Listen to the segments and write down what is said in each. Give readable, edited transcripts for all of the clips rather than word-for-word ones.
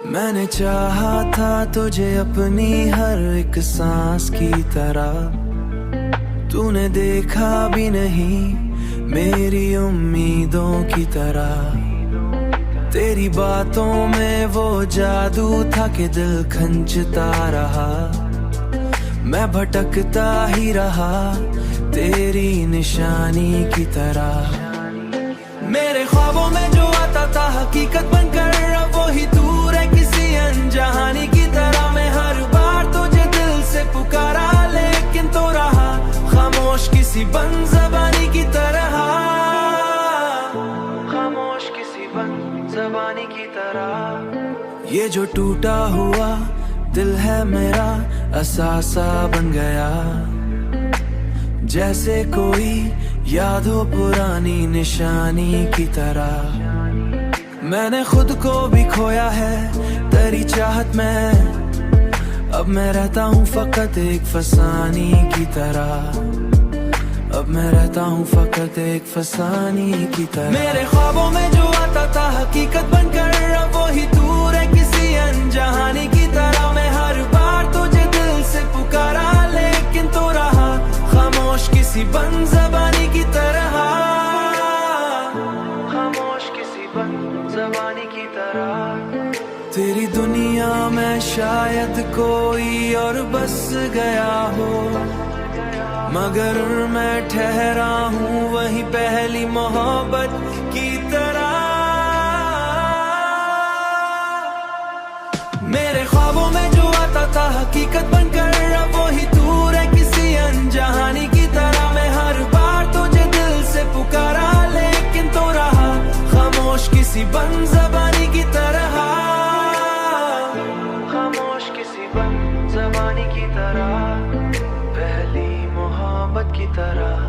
मैंने चाहा था तुझे अपनी हर एक सांस की तरह, तूने देखा भी नहीं मेरी उम्मीदों की तरह। तेरी बातों में वो जादू था कि दिल खंचता रहा, मैं भटकता ही रहा तेरी निशानी की तरह। मेरे ख्वाबों में जो आता था हकीकत बनकर अब वो ही दूर है किसी अनजानी की तरह। मैं हर बार तुझे दिल से पुकारा लेकिन तो रहा खामोश किसी बंज़बानी की तरह, खामोश किसी बंज़बानी की तरह। ये जो टूटा हुआ दिल है मेरा असासा बन गया, जैसे कोई याद हो पुरानी निशानी की तरह। मैंने खुद को भी खोया है तेरी चाहत में, अब मैं रहता हूँ फकत एक फसानी की तरह, अब मैं रहता हूँ फकत एक फसानी की तरह। मेरे ख्वाबों में जो आता था हकीकत बनकर अब वो ही दूर है किसी अनजानी की तरह। मैं हर बार तुझे दिल से पुकारा लेकिन तो रहा खामोश किसी बंज़बानी की तरह, खामोश किसी बंज़बानी की तरह। तेरी दुनिया में शायद कोई और बस गया हो, मगर मैं ठहरा हूँ वही पहली मोहब्बत की तरह। मेरे ख्वाबों में जो आता था हकीकत बनकर अब वो ही दूर है किसी अनजानी की तरह। मैं हर बार तुझे दिल से पुकारा लेकिन तो रहा खामोश किसी बंज़बानी की तरह, खामोश किसी बंज़बानी की तरह। पहली मोहब्बत की तरह,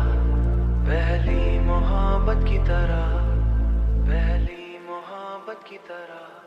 पहली मोहब्बत की तरह, पहली मोहब्बत की तरह।